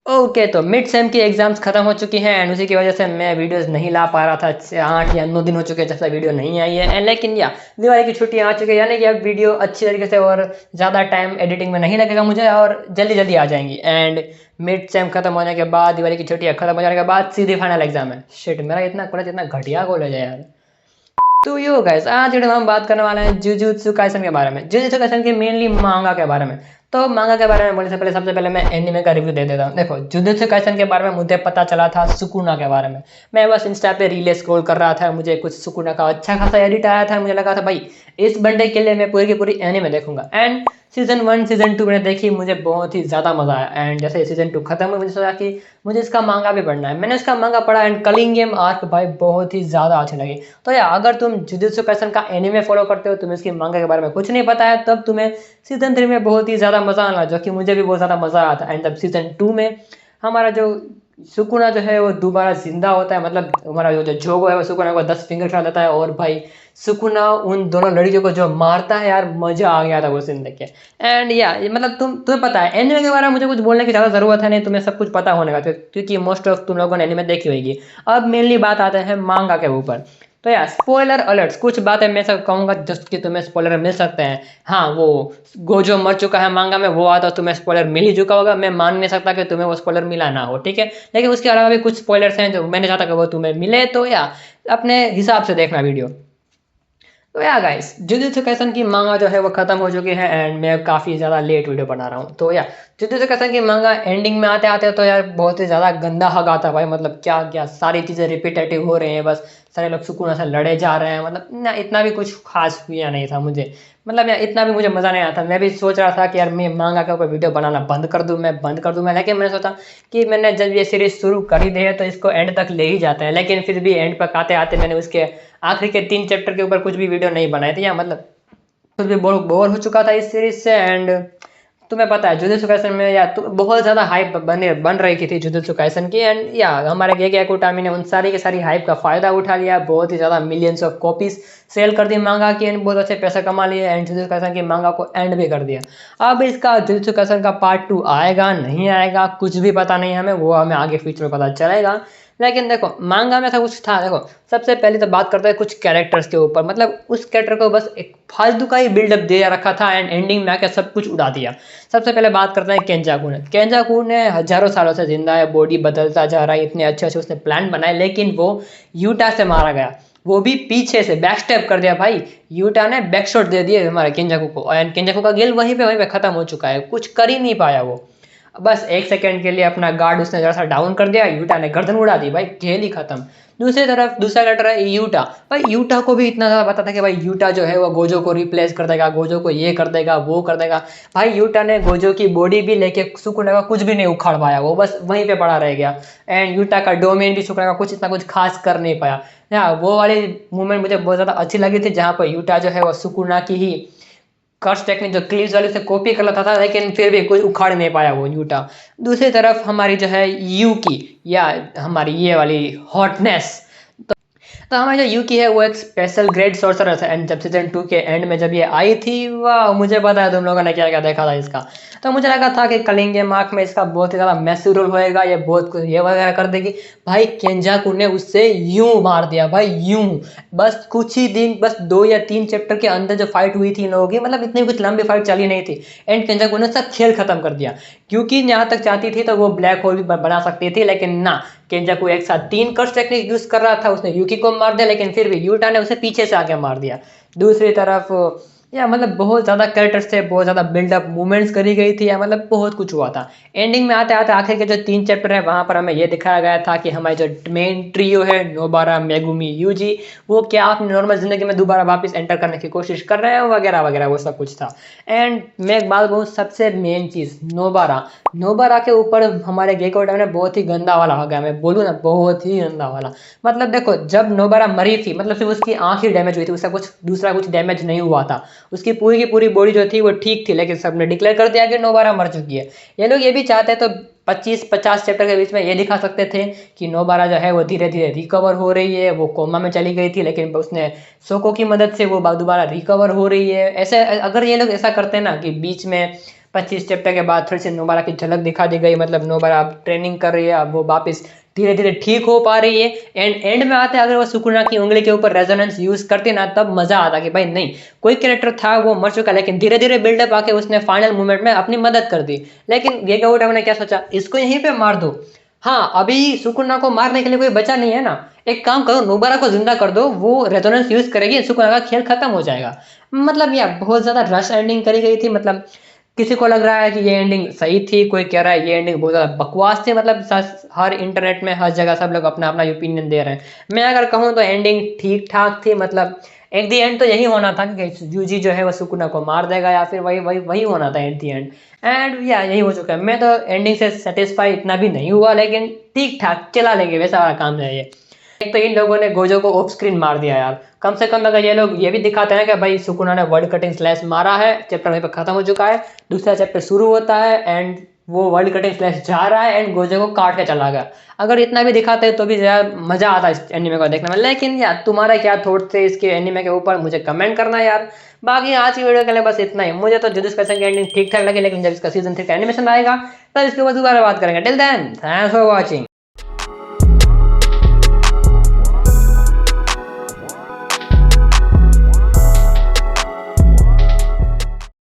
Okay, तो mid sem की exams खत्म हो चुकी हैं एंड उसी की वजह से मैं वीडियोस नहीं ला पा रहा था। 8 या 9 दिन हो चुके हैं जब से वीडियो नहीं आई है एंड लेकिन या दिवाली की छुट्टियां आ चुकी है, यानी कि अब वीडियो अच्छी तरीके से और ज़्यादा टाइम एडिटिंग में नहीं लगेगा मुझे और जल्दी जल्दी आ जाएंगी। एंड मिड सेम खत्म होने के बाद, दिवाली की छुट्टियां खत्म हो जाने के बाद सीधे फाइनल एग्जाम है। शिट, मेरा इतना कॉलेज इतना घटिया कॉलेज है यार। तो यो गाइस, आज वीडियो में हम बात करने वाले हैं जुजुत्सु काइसन के बारे में, जुजुत्सु काइसन के मेनली मांगा के बारे में। तो मांगा के बारे में बोलने से पहले सबसे पहले मैं एनिमे का रिव्यू दे देता हूँ। देखो, जुजुत्सु काइसन के बारे में मुझे पता चला था सुकुना के बारे में। मैं बस इंस्टा पे रीले स्क्रॉल कर रहा था, मुझे कुछ सुकुना का अच्छा खासा एडिट आया था, मुझे लगा था भाई इस बंडे के लिए मैं पूरी की पूरी एनिमे देखूंगा। एंड सीजन 1 सीजन 2 मैंने देखी, मुझे बहुत ही ज़्यादा मजा आया। एंड जैसे सीजन 2 खत्म हुई, मुझे सोचा कि मुझे इसका मांगा भी पढ़ना है। मैंने इसका मांगा पढ़ा एंड कलिंग गेम आर्क भाई बहुत ही ज़्यादा अच्छी लगी। तो यार, अगर तुम जुजुत्सु काइसन का एनीमे फॉलो करते हो, तुम्हें इसकी मांगा के बारे में कुछ नहीं पता है, तब तुम्हें सीजन 3 में बहुत ही ज़्यादा मज़ा आना, जो कि मुझे भी बहुत ज़्यादा मज़ा आया था। एंड तब सीजन 2 में हमारा जो सुकुना जो है वो दोबारा जिंदा होता है, मतलब हमारा जो जोगो है वो सुकुना को 10 फिंगर खा लेता है और भाई सुकुना उन दोनों लड़कियों को जो मारता है यार, मजा आ गया था वो सीन देख के। एंड या मतलब तुम्हें पता है एनिमे के बारे में मुझे कुछ बोलने की ज़्यादा ज़रूरत है नहीं, तुम्हें सब कुछ पता होने का, क्योंकि मोस्ट ऑफ तुम लोगों ने एनिमे देखी होगी। अब मेनली बात आते हैं मांगा के ऊपर। तो यार, स्पॉइलर अलर्ट्स, कुछ बातें मैं सब कहूंगा जस्ट कि तुम्हें स्पॉइलर मिल सकते हैं। हाँ, वो गोजो मर चुका है मांगा में, वो आता तुम्हें स्पॉइलर मिल ही चुका होगा, मैं मान नहीं सकता कि तुम्हें वो स्पॉइलर मिला ना हो, ठीक है। लेकिन उसके अलावा भी कुछ स्पॉइलर्स हैं जो मैंने चाहता कि वो तुम्हें मिले, तो या अपने हिसाब से देखना वीडियो। तो या गाइस, जुजुत्सु काइसन की मांगा जो है वो खत्म हो चुकी है एंड मैं काफ़ी ज़्यादा लेट वीडियो बना रहा हूँ। तो या जुजुत्सु काइसन की मांगा एंडिंग में आते आते तो यार बहुत ही ज़्यादा गंदा हक आता है भाई। मतलब क्या क्या सारी चीज़ें रिपीटेटिव हो रही हैं, बस सारे लोग सुकून से लड़े जा रहे हैं, मतलब ना इतना भी कुछ खास हुआ नहीं था मुझे। मतलब यार इतना भी मुझे मज़ा नहीं आया था। मैं भी सोच रहा था कि यार मैं मांगा के ऊपर वीडियो बनाना बंद कर दूँ, मैं बंद कर दूँ मैं, लेकिन मैंने सोचा कि मैंने जब ये सीरीज शुरू कर ही दी है तो इसको एंड तक ले ही जाते हैं। लेकिन फिर भी एंड तक आते आते मैंने उसके आखिरी के 3 चैप्टर के ऊपर कुछ भी वीडियो नहीं बनाए थे, या मतलब खुद भी बोर हो चुका था इस सीरीज से। एंड तुम्हें पता है जुजुत्सु काइसन में या तो बहुत ज़्यादा हाइप बन रही थी जुजुत्सु काइसन की। एंड या हमारे गेगे अकुटामी ने उन सारी की सारी हाइप का फ़ायदा उठा लिया, बहुत ही ज़्यादा मिलियंस ऑफ कॉपीज सेल कर दी मांगा की एंड बहुत अच्छे पैसे कमा लिए एंड जुजुत्सु काइसन की मांगा को एंड भी कर दिया। अब इसका जुजुत्सु काइसन का पार्ट 2 आएगा नहीं आएगा कुछ भी पता नहीं हमें, वो हमें आगे फ्यूचर में पता चलेगा। लेकिन देखो, मांगा में ऐसा कुछ था। देखो, सबसे पहले तो बात करते हैं कुछ कैरेक्टर्स के ऊपर। मतलब उस कैरेक्टर को बस एक फालतू का ही बिल्डअप दे रखा था एंड एंडिंग में आके सब कुछ उड़ा दिया। सबसे पहले बात करते हैं केंजाकू ने। केंजाकू ने हजारों सालों से जिंदा है, बॉडी बदलता जा रहा है, इतने अच्छे अच्छे उसने प्लान बनाए, लेकिन वो यूटा से मारा गया, वो भी पीछे से बैक स्टेप कर दिया भाई। यूटा ने बैक शॉट दे दिए हमारे केंजाकू को एंड केंजाकू का गेल वहीं पे खत्म हो चुका है, कुछ कर ही नहीं पाया वो। बस 1 सेकंड के लिए अपना गार्ड उसने जरा सा डाउन कर दिया, यूटा ने गर्दन उड़ा दी भाई, खेल ही खत्म। दूसरी तरफ दूसरा कैरेक्टर है यूटा। भाई यूटा को भी इतना ज़्यादा पता था कि भाई यूटा जो है वो गोजो को रिप्लेस कर देगा, गोजो को ये कर देगा वो कर देगा। भाई यूटा ने गोजो की बॉडी भी लेके सुकुना का कुछ भी नहीं उखाड़ पाया, वो बस वहीं पे पड़ा रह गया। एंड यूटा का डोमेन भी सुकुना का कुछ इतना कुछ खास कर नहीं पाया। हाँ, वो वाली मूवमेंट मुझे बहुत ज़्यादा अच्छी लगी थी, जहाँ पर यूटा जो है वो सुकुना की ही कर्स टेक्निक जो क्लीव्स वाली से कॉपी कर लेता था, लेकिन फिर भी कुछ उखाड़ नहीं पाया वो यूटा। दूसरी तरफ हमारी जो है यूकी, या हमारी ये वाली हॉटनेस। तो हमारी जो यूकी है वो एक स्पेशल ग्रेड सोर्सरर है एंड जब सीजन 2 के एंड में जब ये आई थी, वाह, मुझे पता है तुम लोगों ने क्या क्या देखा था इसका। तो मुझे लगा था कि कलिंगे मार्क में इसका बहुत ही ज़्यादा मैसिव रोल होएगा, ये बहुत कुछ ये वगैरह कर देगी। भाई केंजाकू ने उससे यूं मार दिया भाई, यूं। बस कुछ ही दिन, बस 2 या 3 चैप्टर के अंदर जो फाइट हुई थी इन लोगों की, मतलब इतनी कुछ लंबी फाइट चली नहीं थी एंड केंजाकू ने उसका खेल खत्म कर दिया। क्योंकि जहाँ तक चाहती थी तो वो ब्लैक होल भी बना सकती थी, लेकिन ना, केंजाकू एक साथ 3 कर्स टेक्निक यूज कर रहा था, उसने यूकी को मार दिया, लेकिन फिर भी यूटा ने उसे पीछे से आके मार दिया। दूसरी तरफ या मतलब बहुत ज़्यादा कैरेक्टर्स थे, बहुत ज़्यादा बिल्डअप मूवमेंट्स करी गई थी, या मतलब बहुत कुछ हुआ था। एंडिंग में आते आते आखिर के जो 3 चैप्टर है वहाँ पर हमें ये दिखाया गया था कि हमारे जो मेन ट्रियो है नोबारा मेगुमी यूजी, वो क्या अपनी नॉर्मल ज़िंदगी में दोबारा वापस एंटर करने की कोशिश कर रहे हैं वगैरह वगैरह, वो सब कुछ था। एंड मैं एक बात कहूँ, सबसे मेन चीज़ नोबारा, नोबारा के ऊपर हमारे गेको टाइम ने बहुत ही गंदा वाला हो गया, मैं बोलूँ ना, बहुत ही गंदा वाला। मतलब देखो, जब नोबारा मरी थी, मतलब सिर्फ उसकी आँख ही डैमेज हुई थी, उसका कुछ दूसरा कुछ डैमेज नहीं हुआ था, उसकी पूरी की पूरी बॉडी जो थी वो ठीक थी, लेकिन सबने डिक्लेयर कर दिया कि नोबारा मर चुकी है। ये लोग ये भी चाहते तो 25-50 चैप्टर के बीच में ये दिखा सकते थे कि नोबारा जो है वो धीरे धीरे रिकवर हो रही है, वो कोमा में चली गई थी लेकिन उसने सोको की मदद से वो दोबारा रिकवर हो रही है। ऐसे अगर ये लोग ऐसा करते ना कि बीच में 25 चैप्टर के बाद थोड़ी सी नोबारा की झलक दिखा दी गई, मतलब नोबारा अब ट्रेनिंग कर रही है, अब वो वापस धीरे धीरे ठीक हो पा रही है। एंड में आते अगर वो सुकुना की उंगली के ऊपर रेजोनेंस यूज करती ना, तब मजा आता कि भाई नहीं, कोई कैरेक्टर था वो मर चुका, लेकिन धीरे धीरे बिल्डअप आके उसने फाइनल मोमेंट में अपनी मदद कर दी। लेकिन गेगा उटामा ने क्या सोचा, इसको यहीं पे मार दो। हाँ, अभी सुकुना को मारने के लिए कोई बचा नहीं है ना, एक काम करो नोबारा को जिंदा कर दो, वो रेजोनेंस यूज करेगी, सुकुना का खेल खत्म हो जाएगा। मतलब यार बहुत ज्यादा रश एंडिंग करी गई थी, मतलब किसी को लग रहा है कि ये एंडिंग सही थी, कोई कह रहा है ये एंडिंग बहुत ज्यादा बकवास थी। मतलब हर इंटरनेट में हर जगह सब लोग अपना अपना ओपिनियन दे रहे हैं। मैं अगर कहूँ तो एंडिंग ठीक ठाक थी, मतलब एट दी एंड तो यही होना था कि यूजी जो है वो सुकुना को मार देगा, या फिर वही वही वही होना था एट दी एंड। एंड या यही हो चुका है। मैं तो एंडिंग से सेटिस्फाई इतना भी नहीं हुआ, लेकिन ठीक ठाक चला लेंगे, वैसा वाला काम है ये। एक तो इन लोगों ने गोजो को ऑफ स्क्रीन मार दिया यार। कम से कम अगर ये लोग ये भी दिखाते हैं कि भाई सुकुना ने वर्ल्ड कटिंग स्लैश मारा है, चैप्टर वहीं पे खत्म हो चुका है, दूसरा चैप्टर शुरू होता है एंड वो वर्ल्ड कटिंग स्लैश जा रहा है एंड गोजो को काट के चला गया। अगर इतना भी दिखाते तो भी यार मजा आता इस एनिमे को देखने में। लेकिन यार तुम्हारा क्या थॉट थे इसके एनिमे के ऊपर, मुझे कमेंट करना यार। बाकी आज की वीडियो के लिए बस इतना ही। मुझे तो जुजुत्सु काइसेन की एंडिंग ठीक ठाक लगी, लेकिन जब इसका सीजन 3 का एनिमेशन आएगा तब इसके ऊपर दोबारा बात करेंगे। Till then thanks for watching.